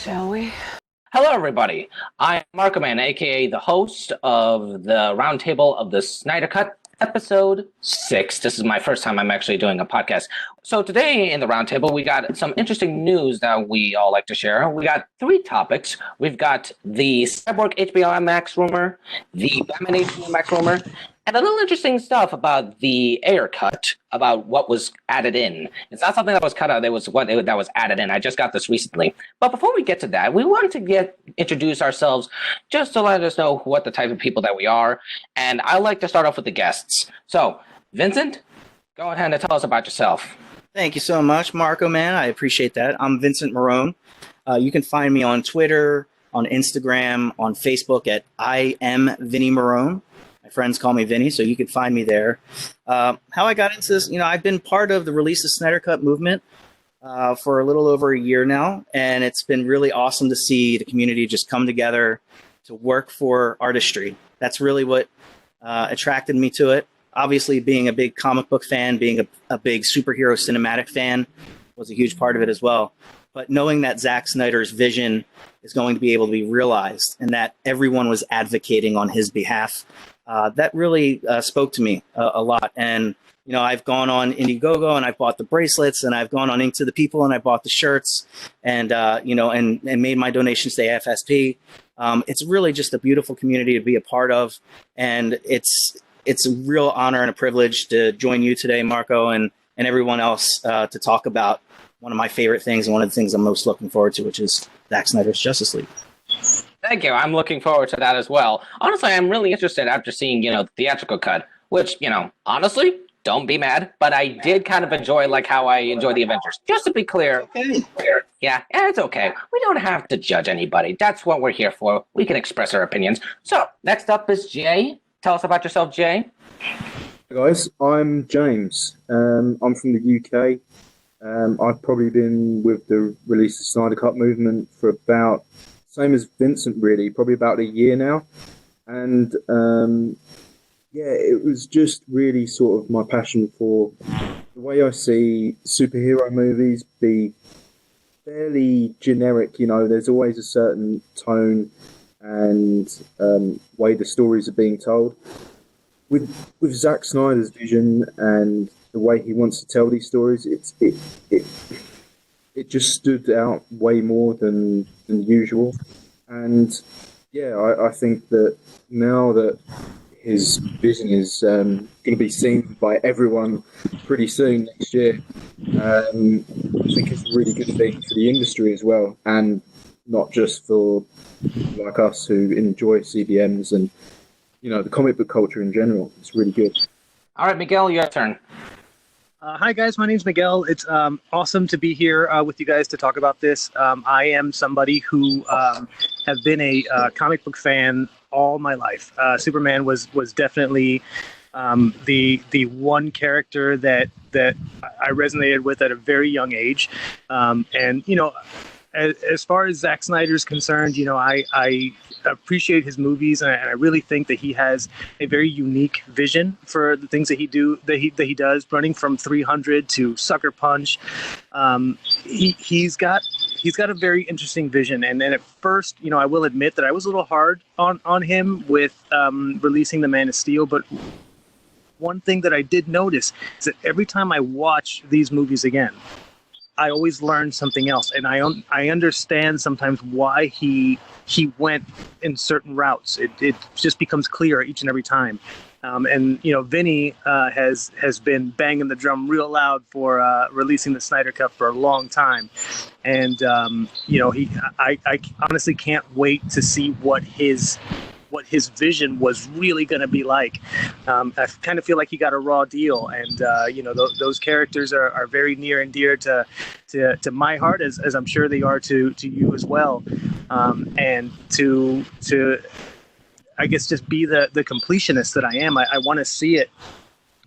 Shall we? Hello, everybody. I'm MarcoMan, aka the host of the Roundtable of the Snyder Cut, episode 6. This is my first time I'm actually doing a podcast. So today in the Roundtable, we got some interesting news that we all like to share. We got 3 topics. We've got the Cyborg HBO Max rumor, the Batman HBO Max rumor, and a little interesting stuff about the Ayer Cut, about what was added in. It's not something that was cut out, it was that was added in. I just got this recently. But before we get to that, we want to introduce ourselves just to let us know what the type of people that we are. And I like to start off with the guests. So, Vincent, go ahead and tell us about yourself. Thank you so much, MarcoMan. I appreciate that. I'm Vincent Marone. You can find me on Twitter, on Instagram, on Facebook at I am Vinny Marone. My friends call me Vinny, so you can find me there. How I got into this, I've been part of the Release the Snyder Cut movement for a little over a year now, and it's been really awesome to see the community just come together to work for artistry. That's really what attracted me to it. Obviously, being a big comic book fan, being a big superhero cinematic fan was a huge part of it as well. But knowing that Zack Snyder's vision is going to be able to be realized and that everyone was advocating on his behalf, that really spoke to me a lot. And, I've gone on Indiegogo and I bought the bracelets, and I've gone on Ink to the People and I bought the shirts and made my donations to AFSP. It's really just a beautiful community to be a part of. And it's a real honor and a privilege to join you today, Marco, and everyone else to talk about one of my favorite things and one of the things I'm most looking forward to, which is Zack Snyder's Justice League. Thank you. I'm looking forward to that as well. Honestly, I'm really interested after seeing, the theatrical cut, which, honestly, don't be mad, but I did kind of enjoy how I enjoy the Avengers. Just to be clear. Okay. Yeah, it's okay. We don't have to judge anybody. That's what we're here for. We can express our opinions. So, next up is Jay. Tell us about yourself, Jay. Hey guys, I'm James. I'm from the UK. I've probably been with the Release the Snyder Cut movement for about, same as Vincent really, probably about a year now. And it was just really sort of my passion for the way I see superhero movies be fairly generic. There's always a certain tone and way the stories are being told. With Zack Snyder's vision and the way he wants to tell these stories, it just stood out way more than usual. And I think that now that his vision is going to be seen by everyone pretty soon next year, I think it's a really good thing for the industry as well, and not just for like us who enjoy CBMs and the comic book culture in general. It's really good. All right, Miguel, your turn. Hi, guys. My name's Miguel. It's awesome to be here with you guys to talk about this. I am somebody who have been a comic book fan all my life. Superman was definitely the one character that I resonated with at a very young age. As far as Zack Snyder's concerned, I appreciate his movies, and I really think that he has a very unique vision for the things that he does, running from 300 to Sucker Punch. He's got a very interesting vision, and at first, I will admit that I was a little hard on him with releasing the Man of Steel, but one thing that I did notice is that every time I watch these movies again, I always learn something else, and I understand sometimes why he went in certain routes. It just becomes clear each and every time. Vinny has been banging the drum real loud for releasing the Snyder Cut for a long time, and I honestly can't wait to see what his vision was really going to be like. I kind of feel like he got a raw deal, and those characters are very near and dear to my heart, as I'm sure they are to you as well. And to I guess just be the completionist that I am. I want to see it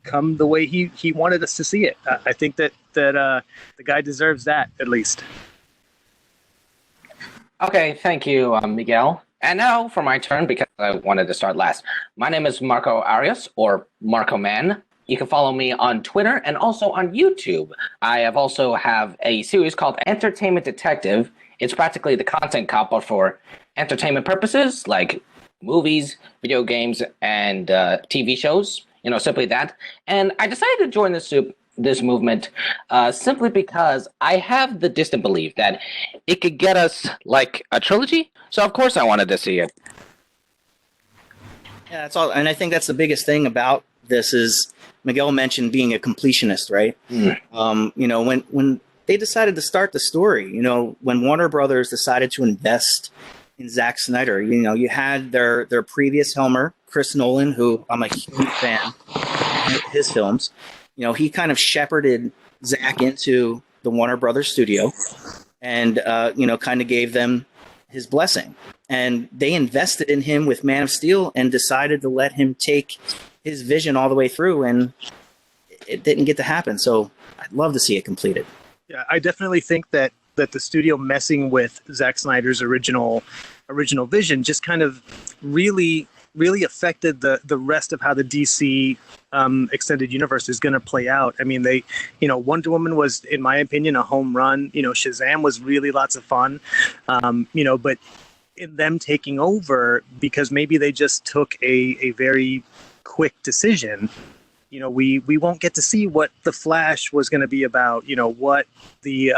come the way he wanted us to see it. I think that the guy deserves that, at least. Okay, thank you, Miguel. And now for my turn, because I wanted to start last. My name is Marco Arias, or MarcoMan. You can follow me on Twitter and also on YouTube. I have a series called Entertainment Detective. It's practically the content cop, but for entertainment purposes, like movies, video games, and TV shows. Simply that. And I decided to join this movement simply because I have the distant belief that it could get us like a trilogy. So of course I wanted to see it. Yeah, that's all. And I think that's the biggest thing about this is Miguel mentioned being a completionist, right? When they decided to start the story, when Warner Brothers decided to invest in Zack Snyder, you had their previous helmer, Chris Nolan, who I'm a huge fan of his films. He kind of shepherded Zack into the Warner Brothers studio and, kind of gave them his blessing. And they invested in him with Man of Steel and decided to let him take his vision all the way through, and it didn't get to happen. So I'd love to see it completed. Yeah, I definitely think that the studio messing with Zack Snyder's original vision just kind of really affected the rest of how the DC extended universe is going to play out. I mean, Wonder Woman was, in my opinion, a home run. Shazam was really lots of fun. But in them taking over, because maybe they just took a very quick decision, we won't get to see what the Flash was going to be about. What the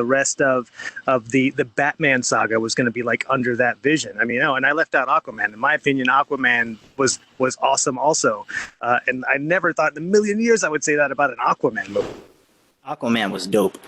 rest of the Batman saga was going to be like under that vision. I mean, and I left out Aquaman. In my opinion, Aquaman was awesome also, and I never thought in a million years I would say that about an Aquaman movie. Aquaman was dope.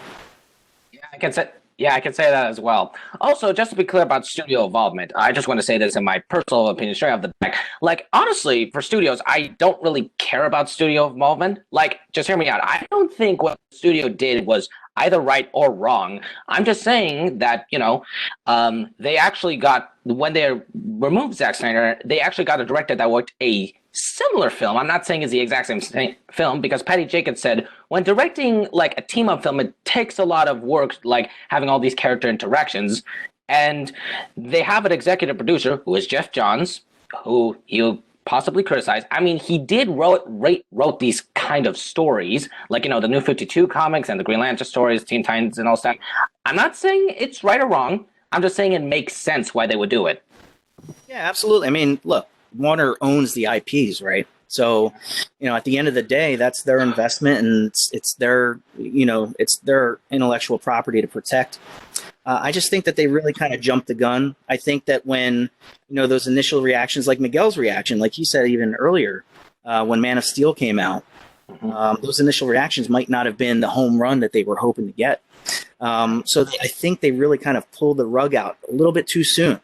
I can say that as well. Also, just to be clear about studio involvement, I just want to say this in my personal opinion, straight off the back. Like, honestly, for studios, I don't really care about studio involvement. Like, just hear me out. I don't think what the studio did was either right or wrong. I'm just saying that, they actually got, when they removed Zack Snyder, they actually got a director that worked a similar film. I'm not saying it's the exact same film, because Patty Jenkins said when directing like a team up film, it takes a lot of work, like having all these character interactions. And they have an executive producer who is Jeff Johns, who you possibly criticize. I mean, he did wrote these kind of stories, like, the New 52 comics and the Green Lantern stories, Teen Titans and all that. I'm not saying it's right or wrong. I'm just saying it makes sense why they would do it. Yeah, absolutely. I mean, look, Warner owns the IPs, right? So, at the end of the day, that's their investment, and it's their, it's their intellectual property to protect. I just think that they really kind of jumped the gun. I think that when, those initial reactions, like Miguel's reaction, like he said even earlier, when Man of Steel came out, those initial reactions might not have been the home run that they were hoping to get. So I think they really kind of pulled the rug out a little bit too soon.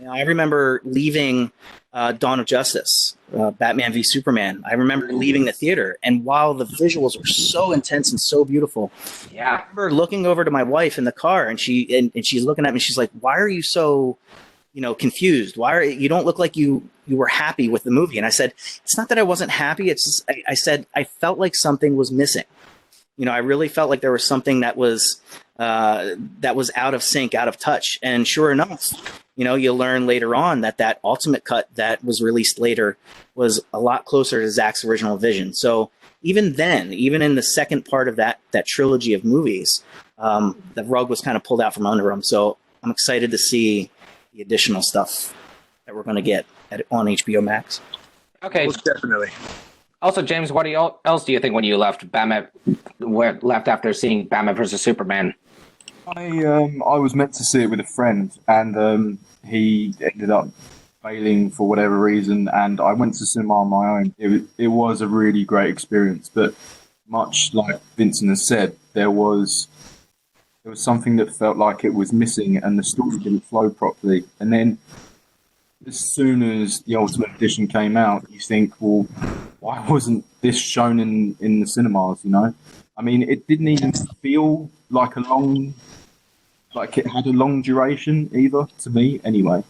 I remember leaving Dawn of Justice, Batman v Superman. I remember leaving the theater, and while the visuals were so intense and so beautiful, I remember looking over to my wife in the car, and she's looking at me. She's like, "Why are you so, confused? You don't look like you were happy with the movie?" And I said, "It's not that I wasn't happy. It's just, I said I felt like something was missing. I really felt like there was something that was out of sync, out of touch." And sure enough, you learn later on that ultimate cut that was released later was a lot closer to Zack's original vision. So even then, even in the second part of that trilogy of movies, the rug was kind of pulled out from under him. So I'm excited to see the additional stuff that we're going to get on HBO Max. Okay, Most definitely. Also, James, what else do you think when you left after seeing Batman versus Superman? I was meant to see it with a friend, and he ended up failing for whatever reason, and I went to cinema on my own. It was a really great experience, but much like Vincent has said, there was something that felt like it was missing, and the story didn't flow properly. And then, as soon as the Ultimate Edition came out, you think, well, why wasn't this shown in the cinemas? I mean, it didn't even feel like it had a long duration either, to me anyway.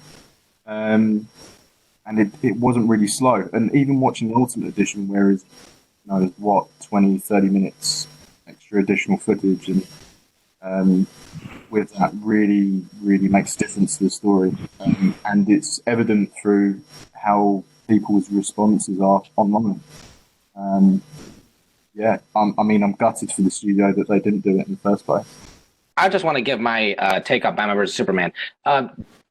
And it wasn't really slow. And even watching the Ultimate Edition, whereas, 20, 30 minutes extra additional footage, and with that really, really makes a difference to the story. And it's evident through how people's responses are online. Yeah, I mean, I'm gutted for the studio that they didn't do it in the first place. I just want to give my take on Batman vs Superman.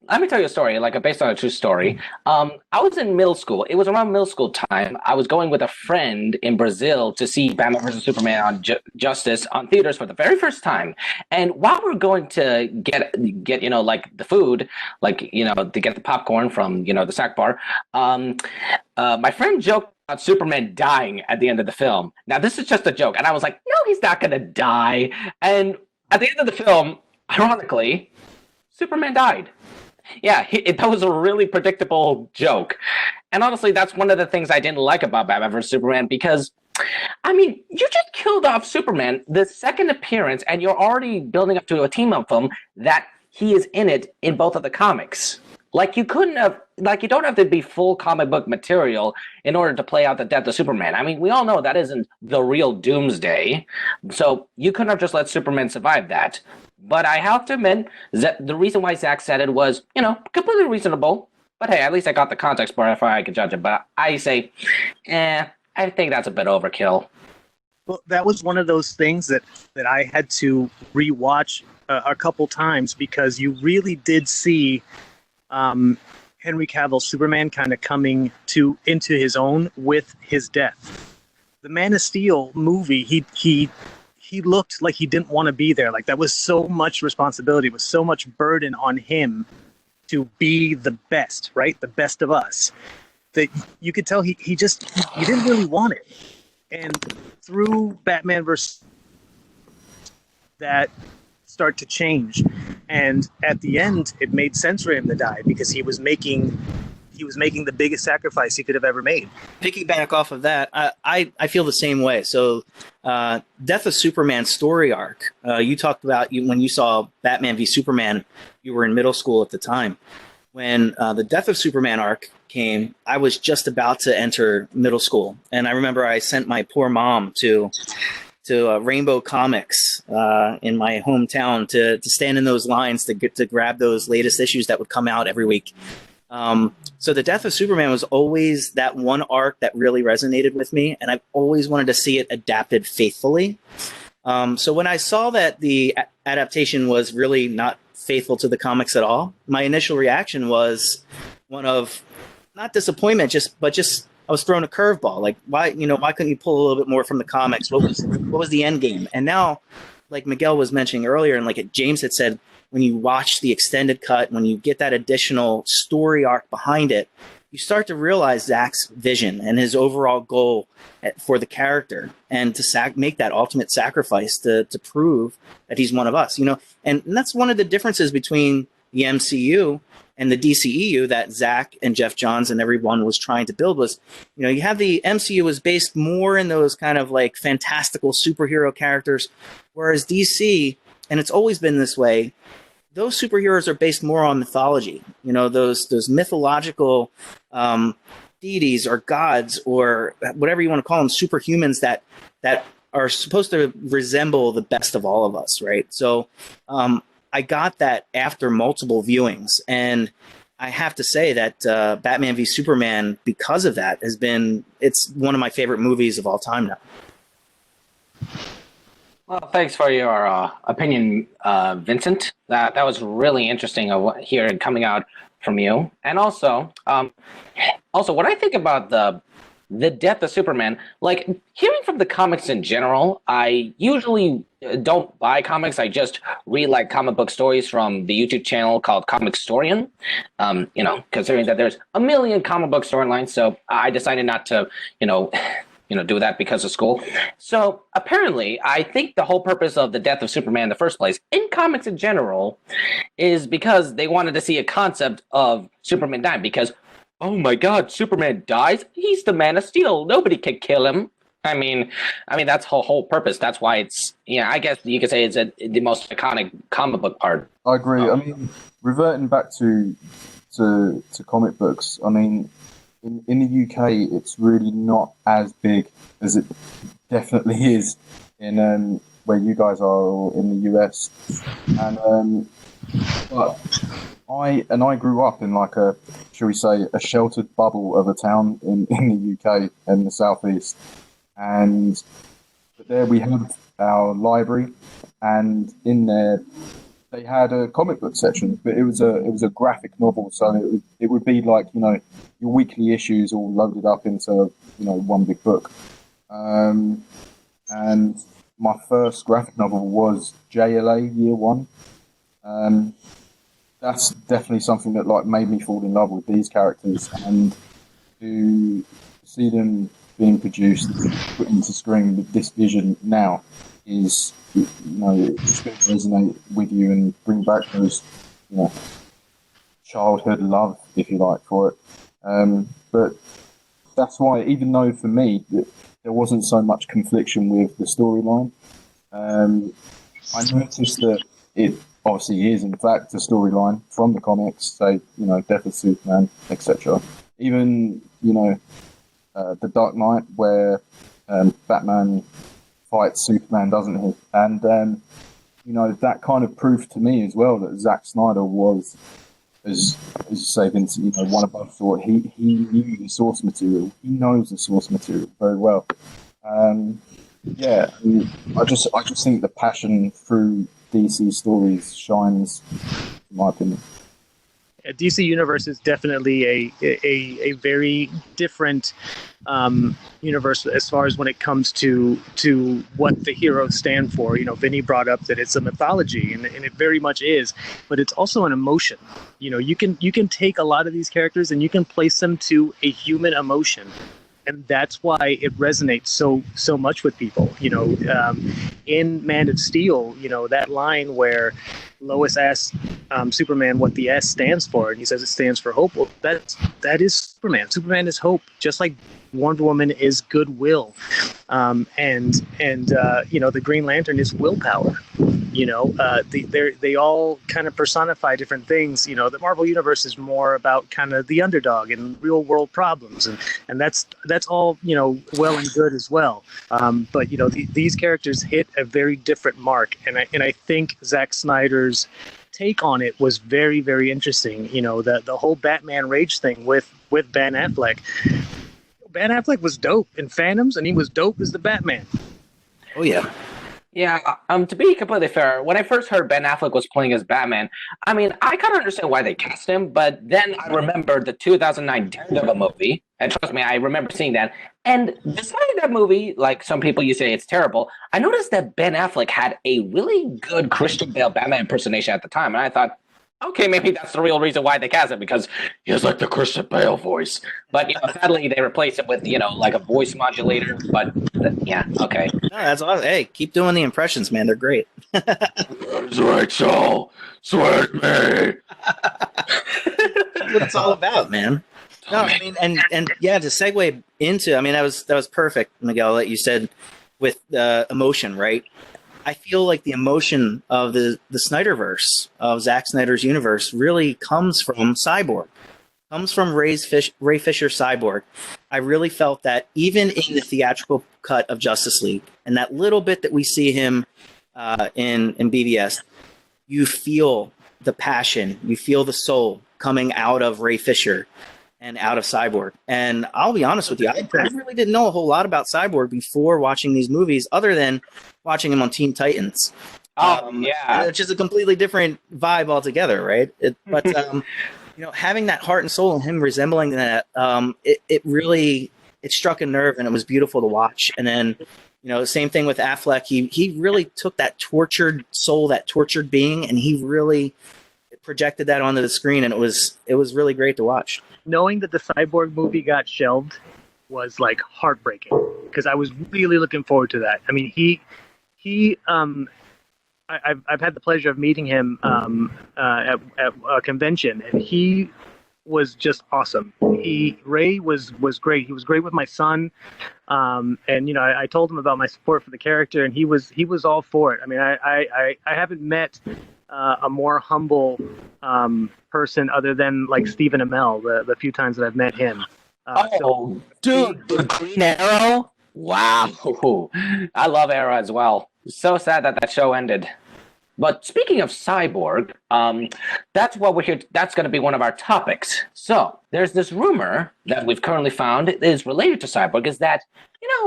Let me tell you a story, like based on a true story. I was in middle school. It was around middle school time. I was going with a friend in Brazil to see Batman vs Superman on Justice on theaters for the very first time. And while we are going to get like the food, like to get the popcorn from the snack bar, my friend joked about Superman dying at the end of the film. Now this is just a joke, and I was like, no, he's not going to die. And at the end of the film, ironically, Superman died. Yeah, that was a really predictable joke. And honestly, that's one of the things I didn't like about Batman vs. Superman because, I mean, you just killed off Superman the second appearance, and you're already building up to a team-up film that he is in it in both of the comics. Like, you couldn't have, like, you don't have to be full comic book material in order to play out the death of Superman. I mean, we all know that isn't the real Doomsday. So you couldn't have just let Superman survive that. But I have to admit that the reason why Zack said it was, completely reasonable. But hey, at least I got the context for it before I could judge it. But I say, I think that's a bit overkill. Well, that was one of those things that I had to rewatch a couple times because you really did see Henry Cavill's Superman kind of coming into his own with his death. The Man of Steel movie, he looked like he didn't want to be there. Like that was so much responsibility, was so much burden on him to be the best, right? The best of us. That you could tell he didn't really want it. And through Batman vs. that start to change. And at the end, it made sense for him to die because he was making the biggest sacrifice he could have ever made. Piggyback off of that, I feel the same way. So, Death of Superman story arc. You talked about when you saw Batman v Superman. You were in middle school at the time. When the Death of Superman arc came, I was just about to enter middle school, and I remember I sent my poor mom to Rainbow Comics in my hometown to stand in those lines to grab those latest issues that would come out every week. So the Death of Superman was always that one arc that really resonated with me, and I've always wanted to see it adapted faithfully. So when I saw that the adaptation was really not faithful to the comics at all, my initial reaction was one of not disappointment, but I was thrown a curveball. Like, why couldn't you pull a little bit more from the comics? What was the end game? And now, like Miguel was mentioning earlier, and like James had said, when you watch the extended cut, when you get that additional story arc behind it, you start to realize Zack's vision and his overall goal for the character, and to make that ultimate sacrifice to prove that he's one of us. And that's one of the differences between the MCU and the DCEU that Zack and Jeff Johns and everyone was trying to build was, you have the MCU was based more in those kind of like fantastical superhero characters, whereas DC, and it's always been this way, those superheroes are based more on mythology. Those mythological deities or gods or whatever you want to call them, superhumans that are supposed to resemble the best of all of us, right? So I got that after multiple viewings, and I have to say that Batman v Superman, because of that, it's one of my favorite movies of all time now. Well, thanks for your opinion, Vincent. That was really interesting hearing coming out from you. And also what I think about the death of Superman, like hearing from the comics in general, I usually don't buy comics. I just read like comic book stories from the YouTube channel called Comic Historian. Considering that there's a million comic book storylines, so I decided not to, do that because of school. So apparently, I think the whole purpose of the death of Superman in the first place, in comics in general, is because they wanted to see a concept of Superman dying. Because, oh my God, Superman dies? He's the Man of Steel. Nobody can kill him. I mean that's the whole purpose. That's why it's, I guess you could say it's the most iconic comic book part. I agree. I mean, reverting back to comic books, I mean, in the UK, it's really not as big as it definitely is in where you guys are, or in the US. And but I grew up in like shall we say, a sheltered bubble of a town in the UK and the southeast. But there we have our library, and in there they had a comic book section, but it was a graphic novel, so it would be like, you know, your weekly issues all loaded up into, you know, one big book. And my first graphic novel was JLA Year One. That's definitely something that like made me fall in love with these characters, and to see them being produced, put into screen with this vision now is, you know, it's going to resonate with you and bring back those, you know, childhood love, if you like, for it. But that's why, even though for me there wasn't so much confliction with the storyline, I noticed that it obviously is in fact a storyline from the comics, say, you know, Death of Superman, etc. Even, you know, The Dark Knight, where Batman fights Superman, doesn't he? And you know, that kind of proved to me as well that Zack Snyder was, as you say, Vince, you know, one above thought. He knew the source material. He knows the source material very well. Yeah, I just think the passion through DC stories shines, in my opinion. DC Universe is definitely a very different universe as far as when it comes to what the heroes stand for. You know, Vinny brought up that it's a mythology, and it very much is, but it's also an emotion. You know, you can take a lot of these characters and you can place them to a human emotion. And that's why it resonates so much with people. You know, in Man of Steel, you know, that line where Lois asks Superman what the S stands for, and he says it stands for hope. Well, that is Superman. Superman is hope, just like Wonder Woman is goodwill, and you know, the Green Lantern is willpower. You know, they all kind of personify different things. You know, the Marvel Universe is more about kind of the underdog and real world problems, and that's all, you know, well and good as well. But you know, these characters hit a very different mark, and I think Zack Snyder's take on it was very, very interesting. You know, the whole Batman Rage thing with Ben Affleck. Ben Affleck was dope in Phantoms, and he was dope as the Batman. Oh yeah. Yeah, to be completely fair, when I first heard Ben Affleck was playing as Batman, I mean, I kind of understand why they cast him, but then I remembered the 2009 Daredevil movie, and trust me, I remember seeing that. And despite that movie, like some people, you say it's terrible, I noticed that Ben Affleck had a really good Christian Bale Batman impersonation at the time, and I thought, okay, maybe that's the real reason why they cast him, because he has like the Christian Bale voice. But you know, sadly, they replaced it with, you know, like a voice modulator. But yeah, okay. No, that's awesome. Hey, keep doing the impressions, man. They're great. Where's Rachel? Swear me. That's what it's all about, man. No, I mean, and yeah, to segue into, I mean, that was perfect, Miguel, that you said with emotion, right? I feel like the emotion of the Snyderverse, of Zack Snyder's universe, really comes from Cyborg, comes from Ray Fisher Cyborg. I really felt that even in the theatrical cut of Justice League, and that little bit that we see him in BVS, you feel the passion, you feel the soul coming out of Ray Fisher and out of Cyborg. And I'll be honest with you, I really didn't know a whole lot about Cyborg before watching these movies, other than watching him on Teen Titans. Yeah. Which is a completely different vibe altogether, right? But you know, having that heart and soul and him resembling that, it really struck a nerve, and it was beautiful to watch. And then, you know, the same thing with Affleck. He really took that tortured soul, that tortured being, and he really projected that onto the screen, and it was really great to watch. Knowing that the Cyborg movie got shelved was like heartbreaking, because I was really looking forward to that. I mean, I've had the pleasure of meeting him at a convention, and he was just awesome. Ray was great. He was great with my son, and you know, I told him about my support for the character, and he was all for it. I mean, I haven't met a more humble person other than like Stephen Amell, the few times that I've met him. Dude, the Green Arrow? Wow. I love Arrow as well. So sad that show ended. But speaking of Cyborg, that's what we're here. That's going to be one of our topics. So there's this rumor that we've currently found is related to Cyborg. Is that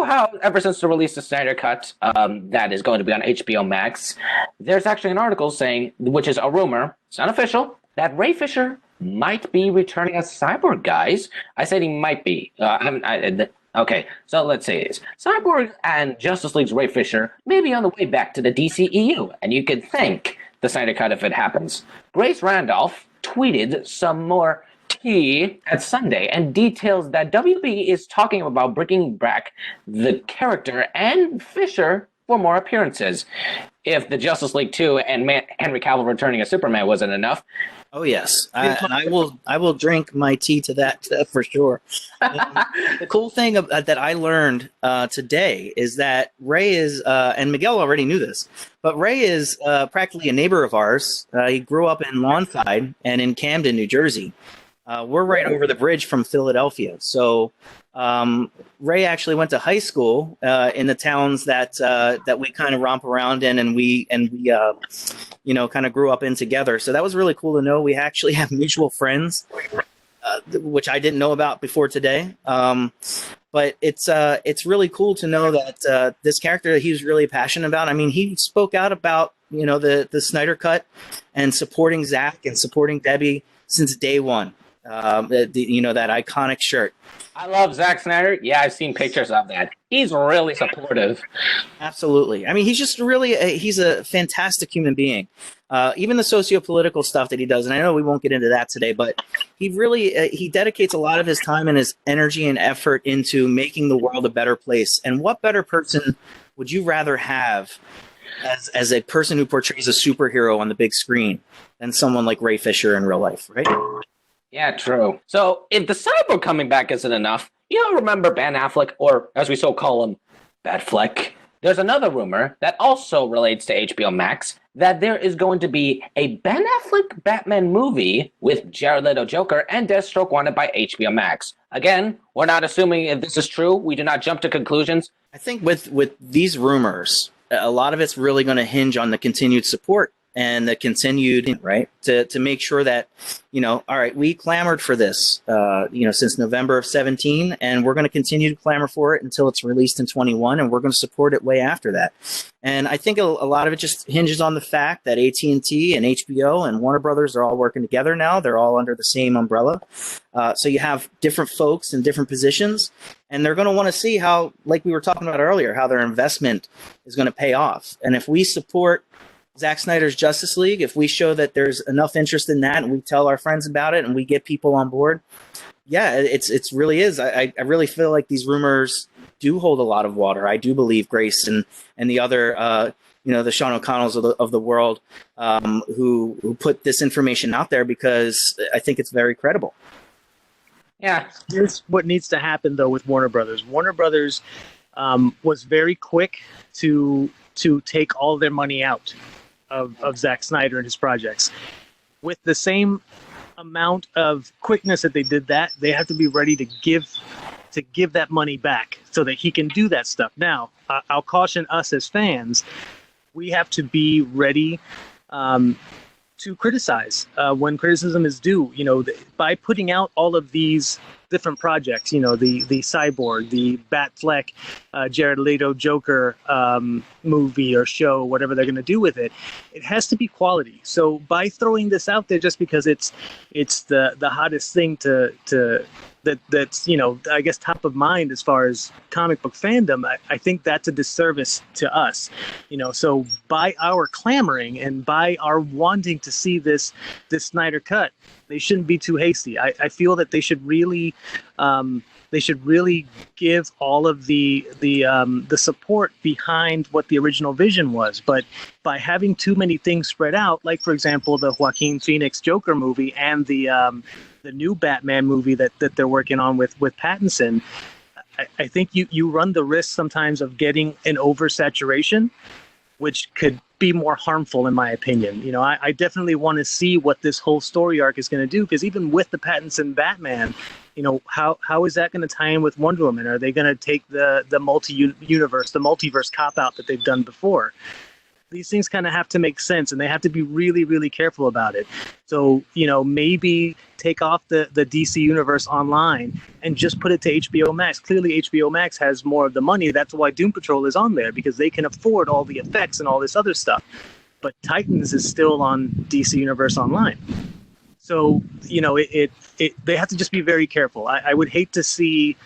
how ever since the release of Snyder Cut, that is going to be on HBO Max, there's actually an article saying, which is a rumor, it's unofficial, that Ray Fisher might be returning as Cyborg. Guys, I said he might be. Okay, so let's say this. Cyborg and Justice League's Ray Fisher may be on the way back to the DCEU, and you could thank the Snyder Cut if it happens. Grace Randolph tweeted some more tea at Sunday and details that WB is talking about bringing back the character and Fisher for more appearances. If the Justice League 2 and Henry Cavill returning as Superman wasn't enough. Oh yes, and I will drink my tea to that for sure. The cool thing that I learned today is that Ray is, and Miguel already knew this, but Ray is practically a neighbor of ours. He grew up in Lawnside and in Camden, New Jersey. We're right over the bridge from Philadelphia, so Ray actually went to high school in the towns that we kind of romp around in, and we kind of grew up in together. So that was really cool to know. We actually have mutual friends, which I didn't know about before today. But it's really cool to know that this character that he was really passionate about. I mean, he spoke out about the Snyder Cut and supporting Zack and supporting Debbie since day one. That iconic shirt. I love Zack Snyder. Yeah, I've seen pictures of that. He's really supportive. Absolutely. I mean, he's just really he's a fantastic human being. Even the socio-political stuff that he does, and I know we won't get into that today, but he really he dedicates a lot of his time and his energy and effort into making the world a better place. And what better person would you rather have as a person who portrays a superhero on the big screen than someone like Ray Fisher in real life, right? Yeah, true. So if the Cyborg coming back isn't enough, remember Ben Affleck, or as we so call him, Batfleck? There's another rumor that also relates to HBO Max, that there is going to be a Ben Affleck Batman movie with Jared Leto Joker and Deathstroke wanted by HBO Max. Again, we're not assuming if this is true. We do not jump to conclusions. I think with these rumors, a lot of it's really going to hinge on the continued support and the continued, right, to make sure that, all right, we clamored for this, since November of 17, and we're going to continue to clamor for it until it's released in 21, and we're going to support it way after that. And I think a lot of it just hinges on the fact that AT&T and HBO and Warner Brothers are all working together now. They're all under the same umbrella. So you have different folks in different positions, and they're going to want to see how, like we were talking about earlier, how their investment is going to pay off. And if we support Zack Snyder's Justice League, if we show that there's enough interest in that and we tell our friends about it and we get people on board, yeah, it's really is. I really feel like these rumors do hold a lot of water. I do believe Grace and the other, the Sean O'Connells of the world who put this information out there, because I think it's very credible. Yeah. Here's what needs to happen, though, with Warner Brothers. Warner Brothers was very quick to take all their money out of Zack Snyder and his projects. With the same amount of quickness that they did that, they have to be ready to give that money back so that he can do that stuff. Now, I'll caution us as fans, we have to be ready to criticize when criticism is due. By putting out all of these different projects, the Cyborg, the Batfleck, Jared Leto Joker movie or show, whatever they're going to do with it, it has to be quality. So by throwing this out there just because it's the hottest thing that's I guess top of mind as far as comic book fandom, I think that's a disservice to us. So by our clamoring and by our wanting to see this Snyder Cut, they shouldn't be too hasty. I feel that they should really give all of the support behind what the original vision was. But by having too many things spread out, like for example the Joaquin Phoenix Joker movie and the new Batman movie that they're working on with Pattinson, I think you run the risk sometimes of getting an oversaturation, which could be more harmful in my opinion. I definitely want to see what this whole story arc is going to do, because even with the Pattinson Batman, how is that going to tie in with Wonder Woman? Are they going to take the multiverse cop out that they've done before? these things kind of have to make sense, and they have to be really, really careful about it. So, maybe take off the DC universe online and just put it to HBO Max. Clearly, HBO Max has more of the money. That's why Doom Patrol is on there, because they can afford all the effects and all this other stuff. But Titans is still on DC Universe Online. So, they have to just be very careful. I would hate to see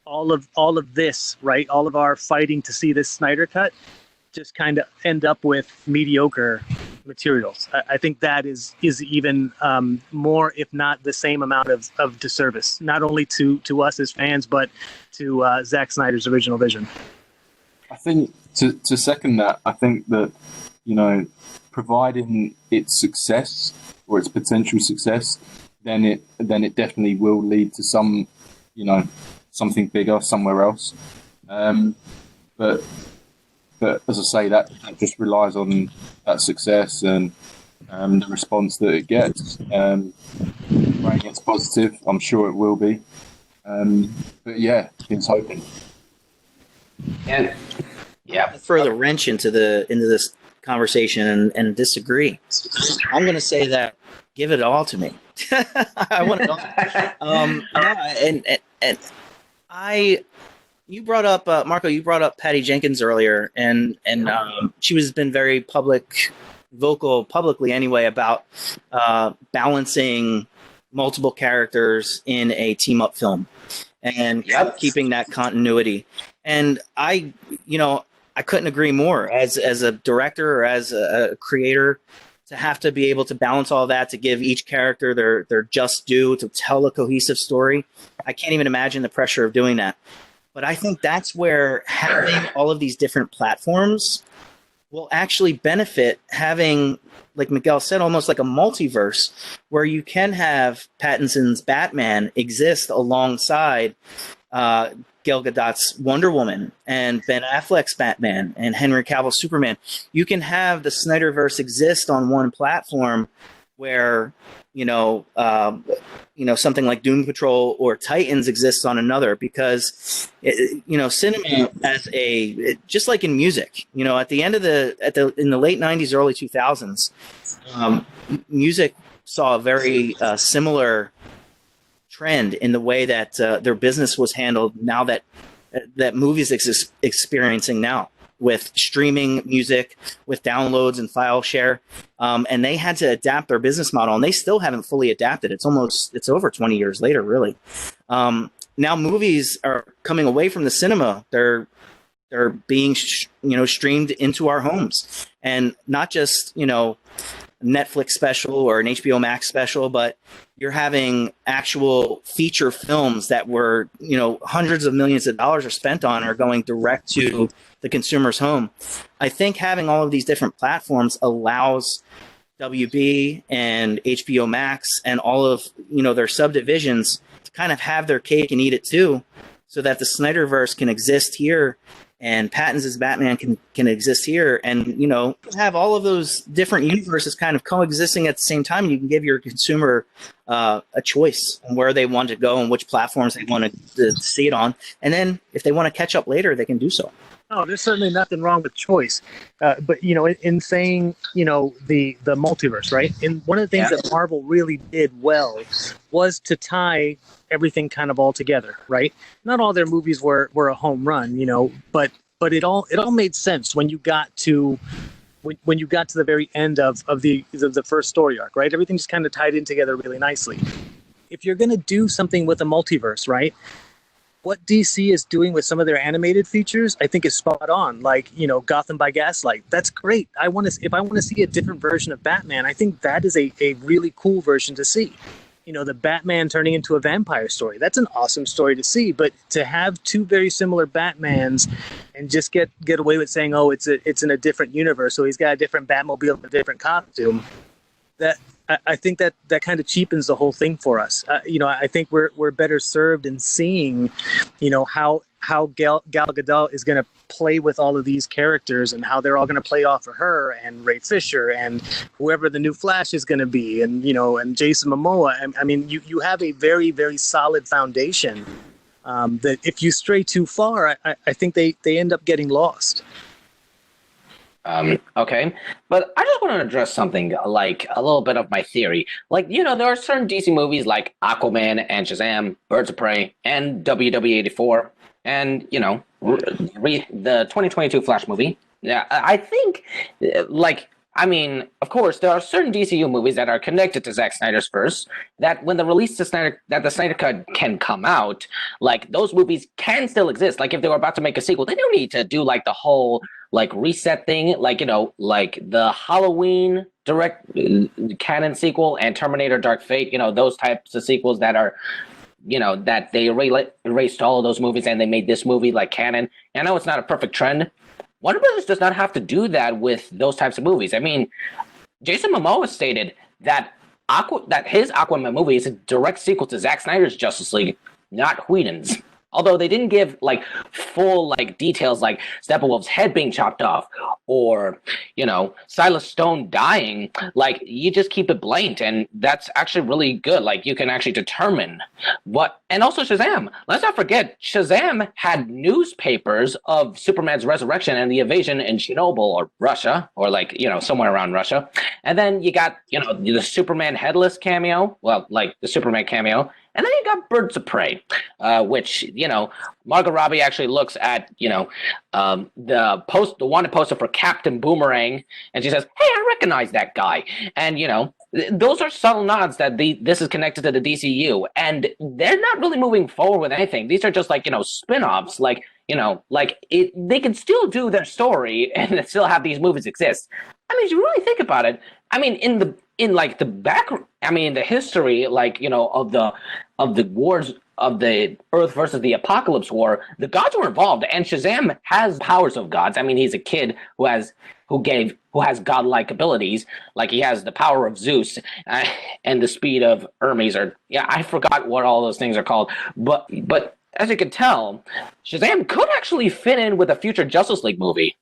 all of this, right? All of our fighting to see this Snyder Cut just kind of end up with mediocre materials. I think that is even more, if not the same amount of disservice, not only to us as fans, but to Zack Snyder's original vision. I think to second that, I think that, providing its success or its potential success, then it definitely will lead to some, something bigger somewhere else. But as I say, that just relies on that success and the response that it gets. When it gets positive, I'm sure it will be. But yeah, it's hoping. And yeah, Throw the wrench into this conversation and disagree. I'm going to say that give it all to me. I want it all. You brought up Marco. You brought up Patty Jenkins earlier, and she has been very vocal publicly anyway about balancing multiple characters in a team up film and keeping that continuity. And I couldn't agree more. As a director or as a creator, to have to be able to balance all that, to give each character their just due, to tell a cohesive story, I can't even imagine the pressure of doing that. But I think that's where having all of these different platforms will actually benefit, having, like Miguel said, almost like a multiverse where you can have Pattinson's Batman exist alongside Gal Gadot's Wonder Woman and Ben Affleck's Batman and Henry Cavill's Superman. You can have the Snyderverse exist on one platform where something like Doom Patrol or Titans exists on another, because cinema just like in music, at the end of in the late 90s, early 2000s, music saw a very similar trend in the way that their business was handled now that movies experiencing now, with streaming music, with downloads and file share. And they had to adapt their business model, and they still haven't fully adapted. It's over 20 years later, really. Now movies are coming away from the cinema. They're being, streamed into our homes, and not just, Netflix special or an HBO Max special, but you're having actual feature films that were, hundreds of millions of dollars are spent on, are going direct to the consumer's home. I think having all of these different platforms allows WB and HBO Max and all of, their subdivisions to kind of have their cake and eat it too, so that the Snyderverse can exist here and Pattinson's Batman can exist here, and have all of those different universes kind of coexisting at the same time. You can give your consumer a choice on where they want to go and which platforms they want to see it on, and then if they want to catch up later, they can do so. No, there's certainly nothing wrong with choice, but in saying the multiverse, right? And one of the things that Marvel really did well was to tie everything kind of all together, right? Not all their movies were a home run, but it all made sense when you got to the very end of the first story arc, right? Everything just kind of tied in together really nicely. If you're going to do something with a multiverse, right? What DC is doing with some of their animated features, I think, is spot on. Like, Gotham by Gaslight. That's great. If I want to see a different version of Batman, I think that is a really cool version to see. The Batman turning into a vampire story. That's an awesome story to see. But to have two very similar Batmans and just get away with saying, oh, it's in a different universe, so he's got a different Batmobile, a different costume, that I think that kind of cheapens the whole thing for us. I think we're better served in seeing, how Gal Gadot is going to play with all of these characters and how they're all going to play off of her and Ray Fisher and whoever the new Flash is going to be, and and Jason Momoa. I mean, you have a very, very solid foundation that if you stray too far, I think they end up getting lost. Okay, but I just want to address something like a little bit of my theory. Like, there are certain DC movies like Aquaman and Shazam, Birds of Prey, and WW84, and, the 2022 Flash movie. Yeah, I think, of course, there are certain DCU movies that are connected to Zack Snyder's verse that when the the Snyder Cut can come out, like those movies can still exist. Like if they were about to make a sequel, they don't need to do like the whole like reset thing, like like the Halloween direct canon sequel and Terminator Dark Fate, those types of sequels that are that they erased all of those movies and they made this movie like canon. And I know it's not a perfect trend. Warner Brothers does not have to do that with those types of movies. I mean, Jason Momoa stated that his Aquaman movie is a direct sequel to Zack Snyder's Justice League, not Whedon's. Although they didn't give like full like details like Steppenwolf's head being chopped off or Silas Stone dying, like you just keep it blanked, and that's actually really good. Like you can actually determine what. And also Shazam. Let's not forget Shazam had newspapers of Superman's resurrection and the invasion in Chernobyl or Russia or like somewhere around Russia, and then you got the Superman headless cameo. Well, like the Superman cameo. And then you got Birds of Prey, which, Margot Robbie actually looks at, the wanted poster for Captain Boomerang, and she says, hey, I recognize that guy. And, those are subtle nods that this is connected to the DCU, and they're not really moving forward with anything. These are just like, spin-offs, like, they can still do their story and still have these movies exist. I mean, if you really think about it, I mean, in the history, like, of the wars of the Earth versus the Apocalypse War, the gods were involved, and Shazam has powers of gods. I mean, he's a kid who has godlike abilities, like he has the power of Zeus and the speed of Hermes, or I forgot what all those things are called, but as you can tell, Shazam could actually fit in with a future Justice League movie.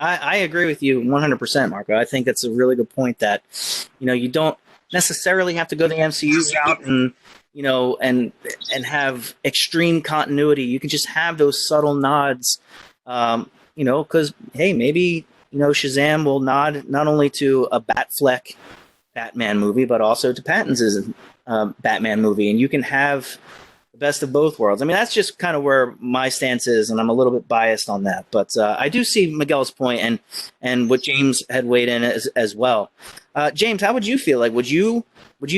I agree with you 100%, Marco. I think that's a really good point that, you don't necessarily have to go the MCU route and, and have extreme continuity. You can just have those subtle nods, because, hey, maybe, Shazam will nod not only to a Batfleck Batman movie, but also to Pattinson's Batman movie. And you can have the best of both worlds. I mean, that's just kind of where my stance is, and I'm a little bit biased on that. But I do see Miguel's point and what James had weighed in as well. James, how would you feel? Like, would you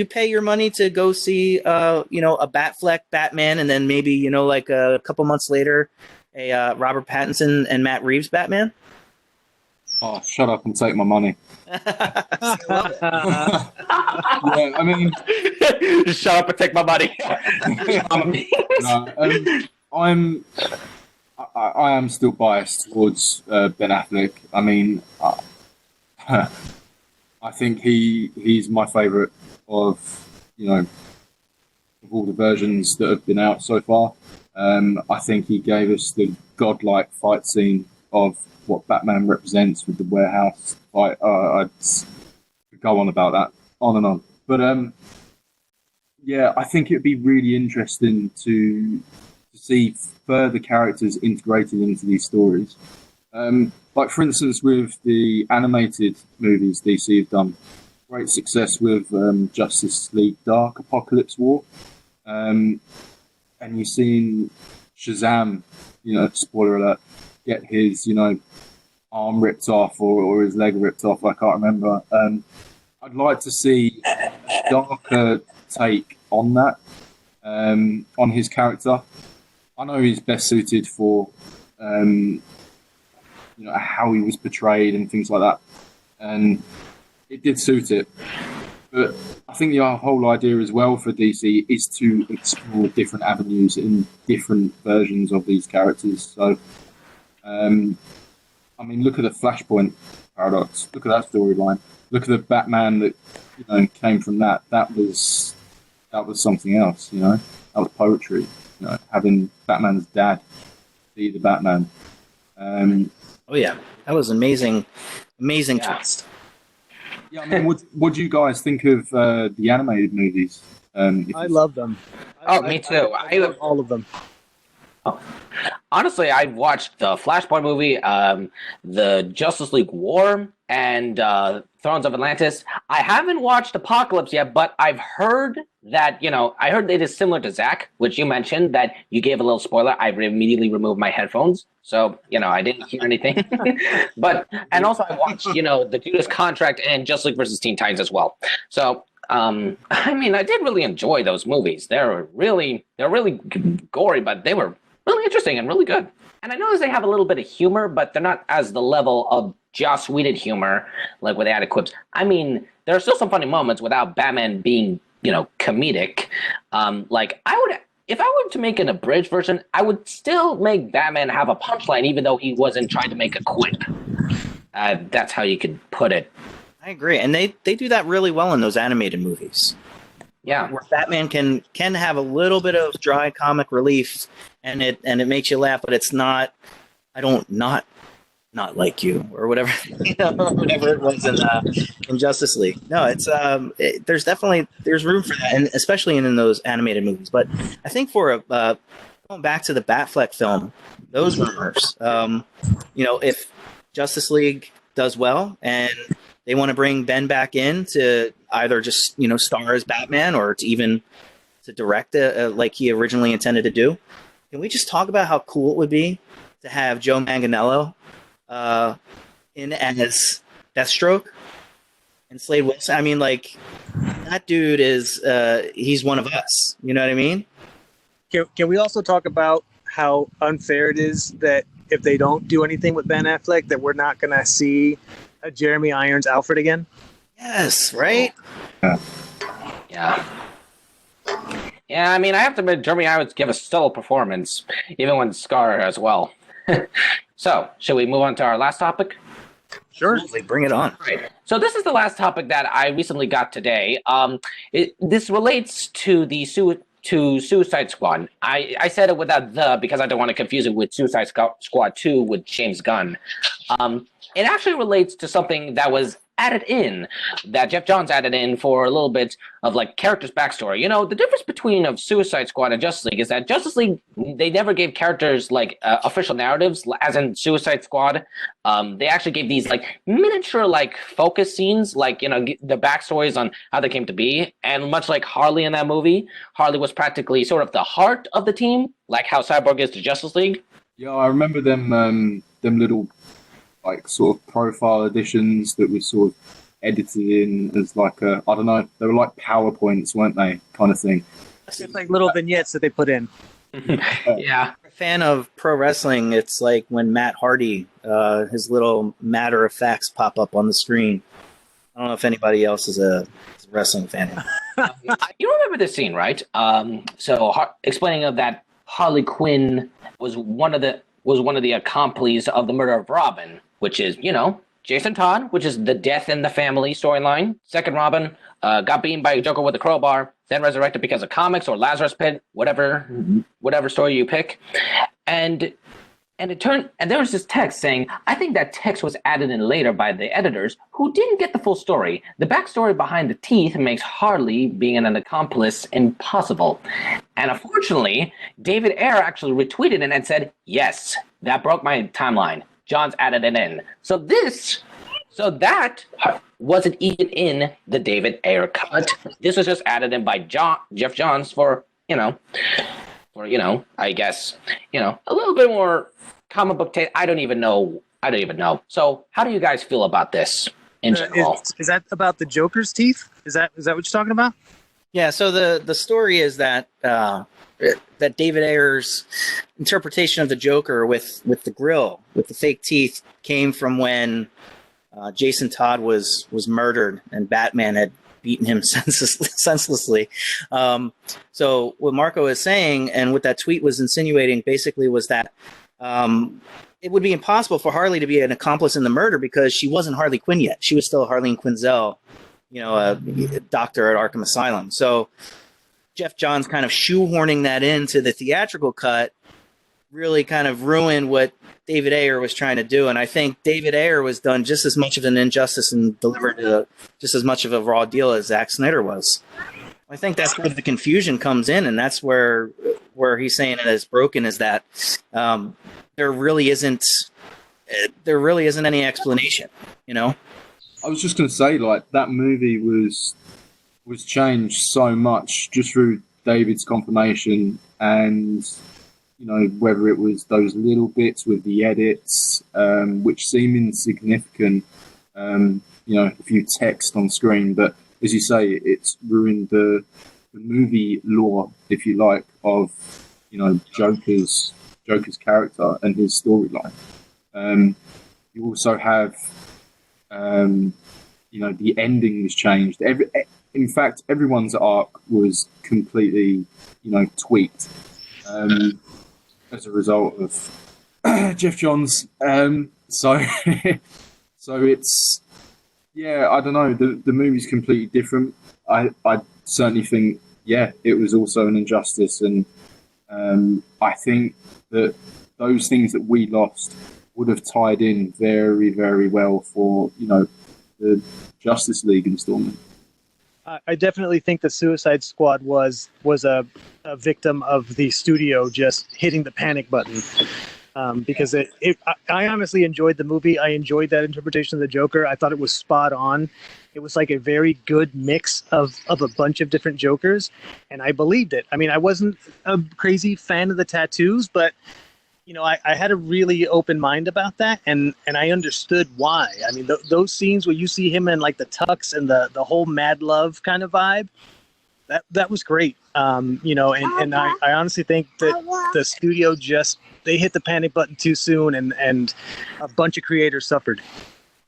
pay your money to go see, a Batfleck Batman, and then maybe, like a couple months later, a Robert Pattinson and Matt Reeves Batman? Oh, shut up and take my money. I love it. Yeah, I mean, shut up and take my money. I am still biased towards Ben Affleck. I mean, I think he's my favourite of all the versions that have been out so far. I think he gave us the godlike fight scene of what Batman represents with the warehouse fight. I'd go on about that, on and on. But I think it'd be really interesting to see further characters integrated into these stories. Like, for instance, with the animated movies DC have done great success with Justice League Dark Apocalypse War. And you've seen Shazam, spoiler alert, get his, arm ripped off or his leg ripped off. I can't remember. I'd like to see a darker take on that, on his character. I know he's best suited for, how he was portrayed and things like that. And it did suit it. But I think the whole idea as well for DC is to explore different avenues in different versions of these characters. So, look at the Flashpoint paradox. Look at that storyline. Look at the Batman that came from that. That was something else. That was poetry. Having Batman's dad be the Batman. Oh yeah, that was amazing twist. Yeah, what do you guys think of the animated movies? I love them. Me too. I love all of them. honestly, I watched the Flashpoint movie, the Justice League War, and Thrones of Atlantis. I haven't watched Apocalypse yet, but I've heard that, I heard it is similar to Zach, which you mentioned, that you gave a little spoiler. I immediately removed my headphones. So, I didn't hear anything. And also I watched, the Judas Contract and Justice League versus Teen Titans as well. So, I did really enjoy those movies. They're really gory, but they were really interesting and really good. And I noticed they have a little bit of humor, but they're not as the level of Joss Whedon humor, like with added quips. There are still some funny moments without Batman being, comedic. If I were to make an abridged version, I would still make Batman have a punchline, even though he wasn't trying to make a quip. That's how you could put it. I agree, and they do that really well in those animated movies. Yeah, where Batman can have a little bit of dry comic relief, and it makes you laugh, but it's not. I don't not like you or whatever, whatever it was in Justice League. No, it's there's room for that, and especially in those animated movies. But I think for going back to the Batfleck film, those rumors, if Justice League does well and they want to bring Ben back in to either just, star as Batman or to even to direct like he originally intended to do. Can we just talk about how cool it would be to have Joe Manganiello in as Deathstroke and Slade Wilson? That dude is he's one of us. You know what I mean? Can we also talk about how unfair it is that if they don't do anything with Ben Affleck, that we're not going to see Jeremy Irons Alfred again? Yes, right? Yeah. Yeah, I have to admit, Jeremy Irons give a stellar performance, even when Scar as well. So, should we move on to our last topic? Sure. Bring it on. Right. So this is the last topic that I recently got today. This relates to the Suicide Squad. I said it without the because I don't want to confuse it with Suicide Squad 2 with James Gunn. It actually relates to something that was added in, that Jeff Johns added in for a little bit of characters' backstory. The difference between of Suicide Squad and Justice League is that Justice League, they never gave characters official narratives, as in Suicide Squad. They actually gave these miniature focus scenes, the backstories on how they came to be. And much like Harley in that movie, Harley was practically sort of the heart of the team, like how Cyborg is to Justice League. Yeah, I remember them little sort of profile editions that were sort of edited in as I don't know, they were like PowerPoints, weren't they, kind of thing. It's like little vignettes that they put in. Yeah. A fan of pro wrestling, it's like when Matt Hardy, his little matter of facts pop up on the screen. I don't know if anybody else is a wrestling fan. You remember this scene, right? Explaining of that Harley Quinn was one of the accomplices of the murder of Robin, which is, Jason Todd, which is the death in the family storyline. Second Robin got beaten by a Joker with a crowbar, then resurrected because of comics or Lazarus Pit, whatever story you pick. And there was this text saying, I think that text was added in later by the editors who didn't get the full story. The backstory behind the teeth makes Harley being an accomplice impossible. And unfortunately, David Ayer actually retweeted it and said, yes, that broke my timeline. Johns added it in. So that wasn't even in the David Ayer cut. This was just added in by Jeff Johns for, I guess, a little bit more comic book taste. I don't even know. So how do you guys feel about this in general? Is that about the Joker's teeth? Is that what you're talking about? Yeah, so the story is that that David Ayer's interpretation of the Joker with the grill, with the fake teeth, came from when Jason Todd was murdered and Batman had beaten him senselessly. So what Marco is saying, and what that tweet was insinuating, basically was that it would be impossible for Harley to be an accomplice in the murder because she wasn't Harley Quinn yet. She was still Harleen Quinzel, a doctor at Arkham Asylum. So Jeff Johns kind of shoehorning that into the theatrical cut really kind of ruined what David Ayer was trying to do. And I think David Ayer was done just as much of an injustice and delivered just as much of a raw deal as Zack Snyder was. I think that's where the confusion comes in, and that's where where he's saying it is broken is that there really isn't any explanation, you know? I was just going to say, like, that movie was changed so much just through David's confirmation, and you know, whether it was those little bits with the edits, which seem insignificant, you know, a few text on screen, but as you say, it's ruined the movie lore, if you like, of, you know, Joker's character and his storyline. You also have, you know, the ending was changed. In fact, everyone's arc was completely, you know, tweaked as a result of Jeff Johns. So it's, yeah, I don't know. The movie's completely different. I certainly think, yeah, it was also an injustice, and I think that those things that we lost would have tied in very, very well for, you know, the Justice League installment. I definitely think the Suicide Squad was a victim of the studio just hitting the panic button, because I honestly enjoyed the movie. I enjoyed that interpretation of the Joker. I thought it was spot on. It was like a very good mix of a bunch of different Jokers, and I believed it. I mean, I wasn't a crazy fan of the tattoos, but you know, I had a really open mind about that, and I understood why. I mean, those scenes where you see him in like the tux and the whole mad love kind of vibe, that was great. You know, and I honestly think that the studio they hit the panic button too soon, and a bunch of creators suffered.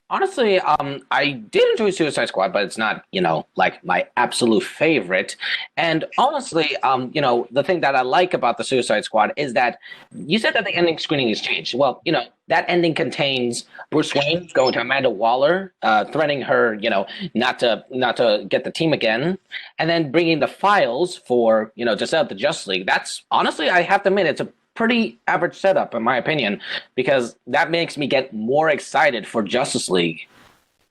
Honestly, I did enjoy Suicide Squad, but it's not, you know, like my absolute favorite. And honestly, you know, the thing that I like about the Suicide Squad is that you said that the ending screening has changed. Well, you know, that ending contains Bruce Wayne going to Amanda Waller, threatening her, you know, not to get the team again, and then bringing the files for, you know, to set up the Justice League. That's honestly, I have to admit, it's a pretty average setup in my opinion, because that makes me get more excited for Justice League.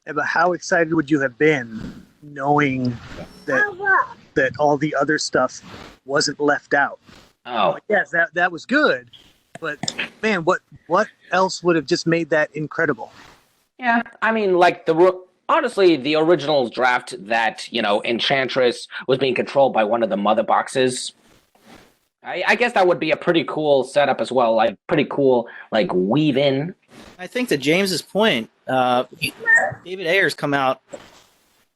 Yeah, but how excited would you have been knowing that all the other stuff wasn't left out? Oh, yes, that was good, but man, what else would have just made that incredible? yeah, I mean, like honestly, the original draft that, you know, Enchantress was being controlled by one of the mother boxes. I guess that would be a pretty cool setup as well, like pretty cool, like weave in. I think to James's point, David Ayer's come out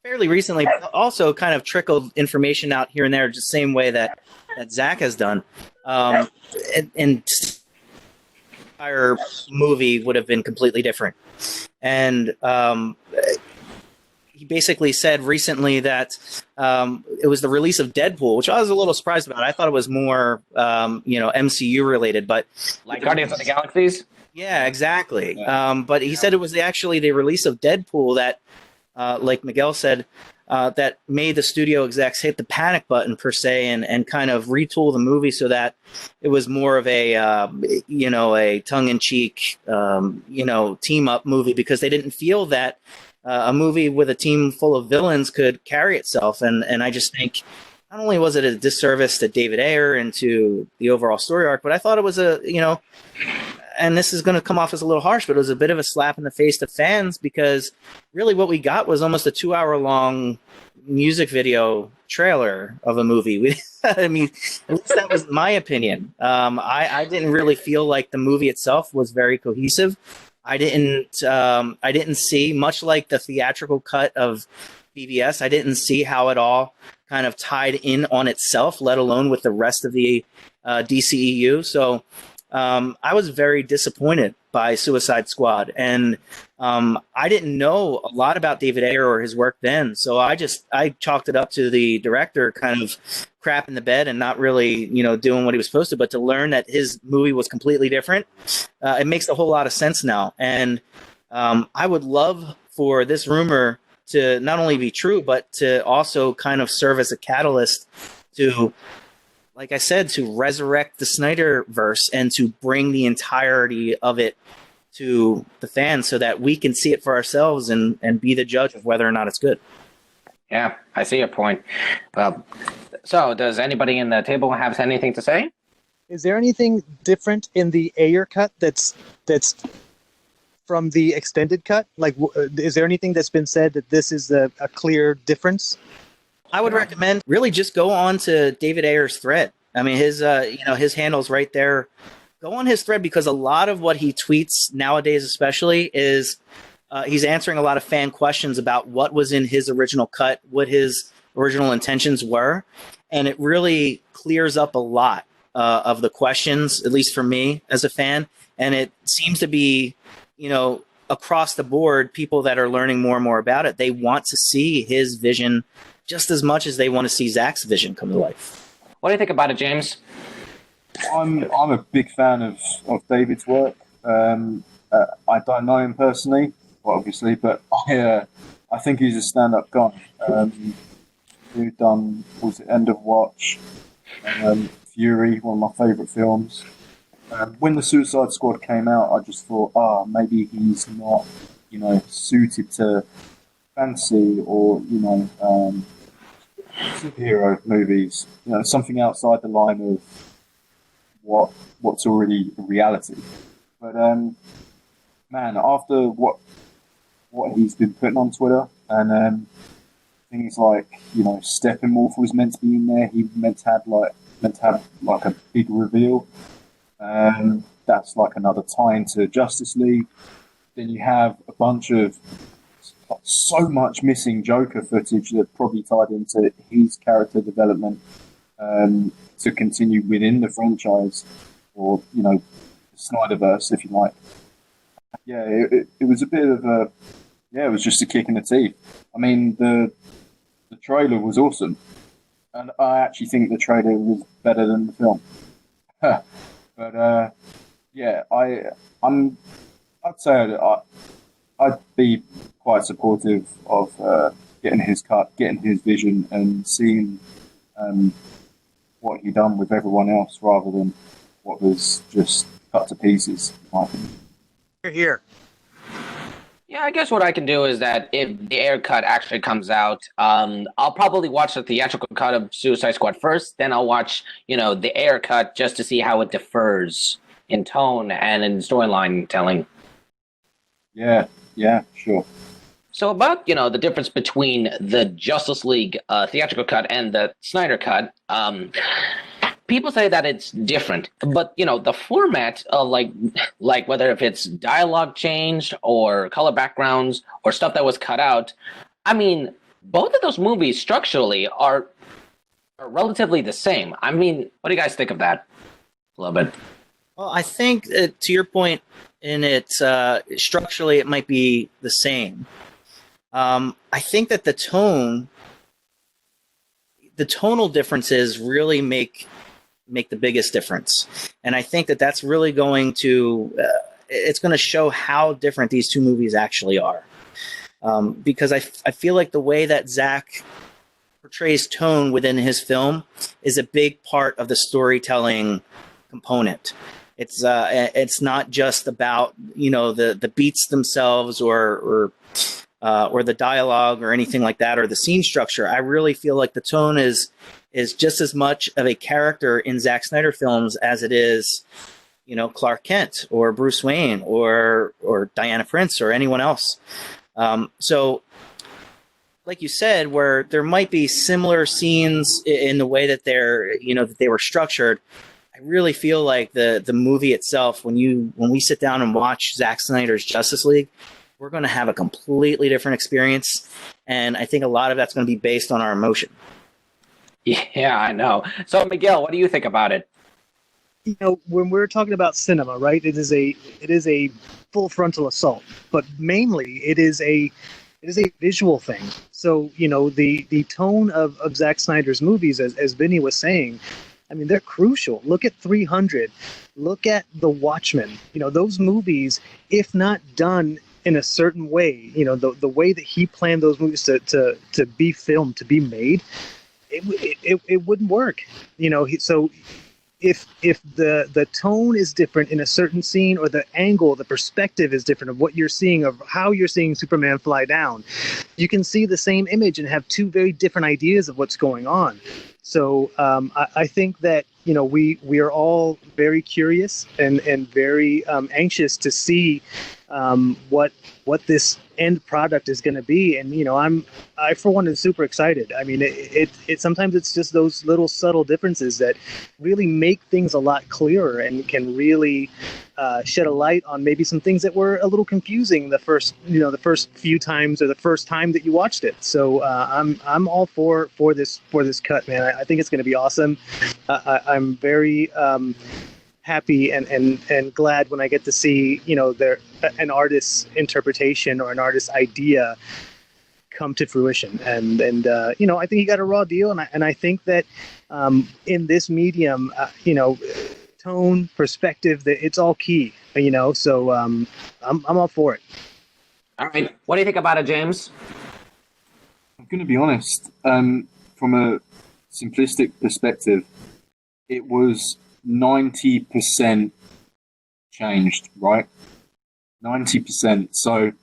fairly recently, but also kind of trickled information out here and there, just the same way that Zach has done. And our movie would have been completely different. And he basically said recently that it was the release of Deadpool, which I was a little surprised about. I thought it was more, you know, MCU related, but like Guardians of the Galaxies. Yeah, exactly. But he said it was actually the release of Deadpool that, like Miguel said, that made the studio execs hit the panic button per se, and kind of retool the movie so that it was more of a, you know, a tongue-in-cheek, you know, team-up movie, because they didn't feel that a movie with a team full of villains could carry itself. And I just think not only was it a disservice to David Ayer and to the overall story arc, but I thought it was a, you know, and this is going to come off as a little harsh, but it was a bit of a slap in the face to fans, because really what we got was almost a 2-hour-long music video trailer of a movie. I mean, at least that was my opinion. I didn't really feel like the movie itself was very cohesive. I didn't see, much like the theatrical cut of BVS, I didn't see how it all kind of tied in on itself, let alone with the rest of the DCEU. So I was very disappointed by Suicide Squad, and I didn't know a lot about David Ayer or his work then. So I chalked it up to the director kind of crap in the bed and not really, you know, doing what he was supposed to. But to learn that his movie was completely different, it makes a whole lot of sense now. And I would love for this rumor to not only be true, but to also kind of serve as a catalyst to, like I said, to resurrect the Snyderverse and to bring the entirety of it to the fans so that we can see it for ourselves and be the judge of whether or not it's good. Yeah, I see your point. Well, so does anybody in the table have anything to say? Is there anything different in the Ayer cut that's from the extended cut? Like, is there anything that's been said that this is a clear difference? I would recommend really just go on to David Ayer's thread. I mean, his handle's right there. Go on his thread, because a lot of what he tweets nowadays, especially, is he's answering a lot of fan questions about what was in his original cut, what his original intentions were, and it really clears up a lot of the questions, at least for me as a fan. And it seems to be, across the board, people that are learning more and more about it, they want to see his vision just as much as they want to see Zach's vision come to life. What do you think about it, James? I'm a big fan of David's work. I don't know him personally, obviously, but I think he's a stand-up guy. Who done, was it End of Watch, Fury, one of my favourite films. When the Suicide Squad came out, I just thought, maybe he's not, suited to fantasy or, superhero movies. Something outside the line of what's already a reality. But man, after what he's been putting on Twitter, and things like Steppenwolf was meant to be in there. He meant to have like a big reveal. That's like another tie into Justice League. Then you have a bunch of so much missing Joker footage that probably tied into his character development to continue within the franchise, or the Snyderverse, if you like. Yeah, it was a bit of it was just a kick in the teeth. I mean, the trailer was awesome, and I actually think the trailer was better than the film. But I'd say I'd be quite supportive of getting his cut, getting his vision, and seeing what he done with everyone else, rather than what was just cut to pieces, in my opinion. Here. Yeah, I guess what I can do is that if the Ayer cut actually comes out, I'll probably watch the theatrical cut of Suicide Squad first. Then I'll watch, the Ayer cut just to see how it differs in tone and in storyline telling. Yeah, sure. So about, the difference between the Justice League theatrical cut and the Snyder cut, people say that it's different, but the format, like whether if it's dialogue changed or color backgrounds or stuff that was cut out, I mean, both of those movies structurally are relatively the same. I mean, what do you guys think of that? A little bit. Well, I think to your point, in it structurally, it might be the same. I think that the tonal differences really make the biggest difference. And I think that that's really going to, it's going to show how different these two movies actually are. Because I feel like the way that Zach portrays tone within his film is a big part of the storytelling component. It's not just about, the beats themselves or the dialogue or anything like that, or the scene structure. I really feel like the tone is just as much of a character in Zack Snyder films as it is, Clark Kent or Bruce Wayne or Diana Prince or anyone else. So, like you said, where there might be similar scenes in the way that that they were structured, I really feel like the movie itself, when we sit down and watch Zack Snyder's Justice League, we're going to have a completely different experience, and I think a lot of that's going to be based on our emotion. Yeah, I know. So, Miguel, what do you think about it? When we're talking about cinema, right? It is a full frontal assault, but mainly it is a visual thing. So, the tone of Zack Snyder's movies, as Vinny was saying, I mean, they're crucial. Look at 300. Look at The Watchmen. Those movies, if not done in a certain way, the way that he planned those movies to be filmed, to be made, it wouldn't work. So if the tone is different in a certain scene, or the angle, the perspective is different of what you're seeing, of how you're seeing Superman fly down, you can see the same image and have two very different ideas of what's going on. So I think that we are all very curious and very anxious to see what this end product is going to be. And I for one is super excited. I mean, it sometimes it's just those little subtle differences that really make things a lot clearer and can really shed a light on maybe some things that were a little confusing the first few times or the first time that you watched it. So I'm all for this cut, man. I think it's going to be awesome. I'm very happy and glad when I get to see an artist's interpretation or an artist's idea come to fruition. And I think he got a raw deal, and I think that in this medium, tone, perspective, that it's all key. So I'm all for it. All right, what do you think about it, James? I'm going to be honest. From a simplistic perspective, it was 90% changed, right? 90%. So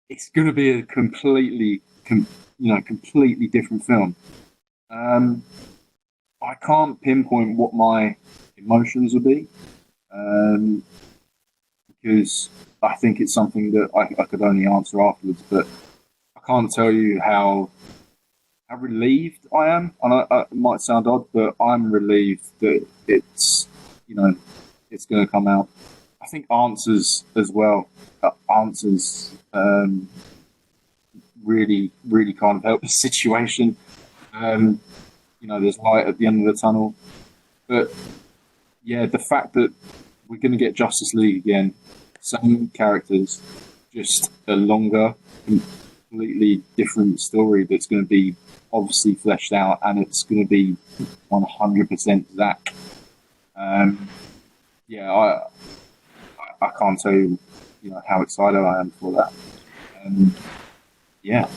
it's going to be a completely different film. I can't pinpoint what my emotions will be, because I think it's something that I could only answer afterwards. But I can't tell you how relieved I am. And it might sound odd, but I'm relieved that it's going to come out. I think answers as well. Answers really, really kind of help the situation. There's light at the end of the tunnel. But yeah, the fact that we're going to get Justice League again, same characters, just a longer, completely different story that's going to be obviously fleshed out, and it's going to be 100% Zack. I can't tell you, how excited I am for that. Yeah.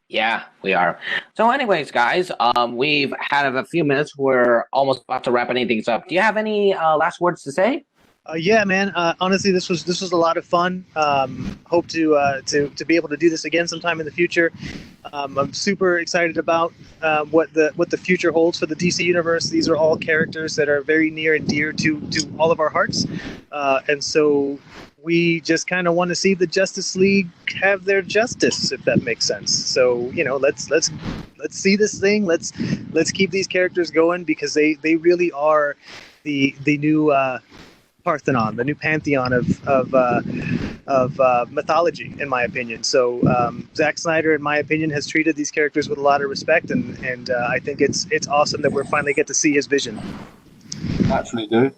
Yeah, we are. So anyways, guys, we've had a few minutes. We're almost about to wrap things up. Do you have any last words to say? Yeah, man. Honestly, this was a lot of fun. Hope to be able to do this again sometime in the future. I'm super excited about what the future holds for the DC universe. These are all characters that are very near and dear to all of our hearts, and so we just kind of want to see the Justice League have their justice, if that makes sense. So let's see this thing. Let's keep these characters going, because they really are the new Parthenon, the new pantheon of mythology, in my opinion. So Zack Snyder, in my opinion, has treated these characters with a lot of respect, and I think it's awesome that we're finally get to see his vision. Actually, do.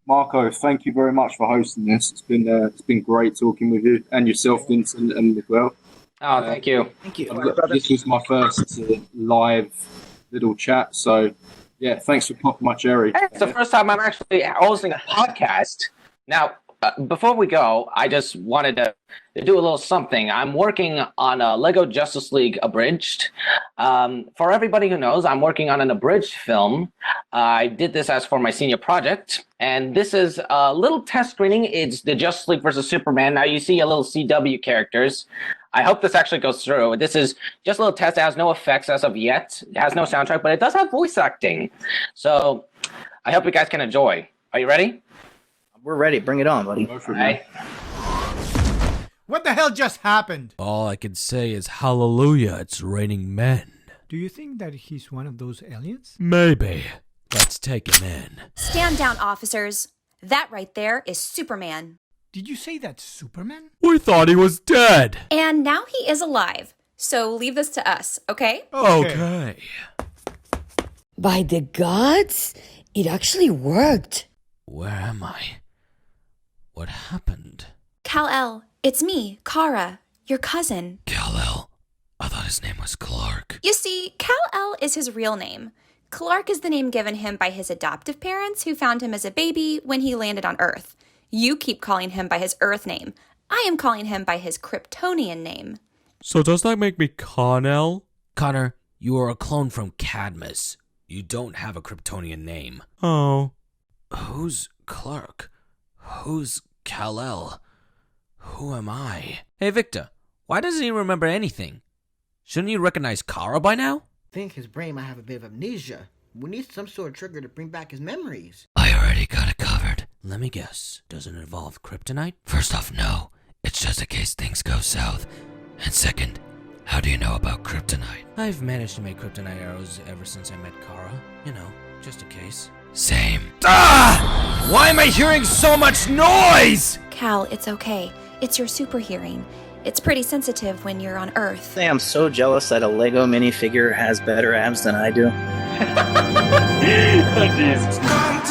Marco, thank you very much for hosting this. It's been great talking with you and yourself, Vincent and Miguel. Oh, thank you. Thank you. This was my first live little chat, so yeah, thanks for popping my cherry. It's the first time I'm actually hosting a podcast. Now, before we go, I just wanted to do a little something. I'm working on a Lego Justice League Abridged. For everybody who knows, I'm working on an abridged film. I did this as for my senior project, and this is a little test screening. It's the Justice League versus Superman. Now, you see a little CW characters. I hope this actually goes through. This is just a little test. It has no effects as of yet. It has no soundtrack, but it does have voice acting. So I hope you guys can enjoy. Are you ready? We're ready. Bring it on, buddy. All right. What the hell just happened? All I can say is hallelujah, it's raining men. Do you think that he's one of those aliens? Maybe. Let's take him in. Stand down, officers. That right there is Superman. Did you say that's Superman? We thought he was dead. And now he is alive. So leave this to us, okay? Okay. By the gods, it actually worked. Where am I? What happened? Kal-El, it's me, Kara, your cousin. Kal-El. I thought his name was Clark. You see, Kal-El is his real name. Clark is the name given him by his adoptive parents who found him as a baby when he landed on Earth. You keep calling him by his Earth name. I am calling him by his Kryptonian name. So does that make me Con-El? Connor, you are a clone from Cadmus. You don't have a Kryptonian name. Oh. Who's Clark? Who's Kal-El? Who am I? Hey, Victor, why doesn't he remember anything? Shouldn't you recognize Kara by now? I think his brain might have a bit of amnesia. We need some sort of trigger to bring back his memories. I already got it covered. Let me guess. Does it involve kryptonite? First off, no. It's just in case things go south. And second, how do you know about kryptonite? I've managed to make kryptonite arrows ever since I met Kara. You know, just in case. Same. Ah! Why am I hearing so much noise? Cal, it's okay. It's your super hearing. It's pretty sensitive when you're on Earth. I'm so jealous that a Lego minifigure has better abs than I do. Oh, jeez.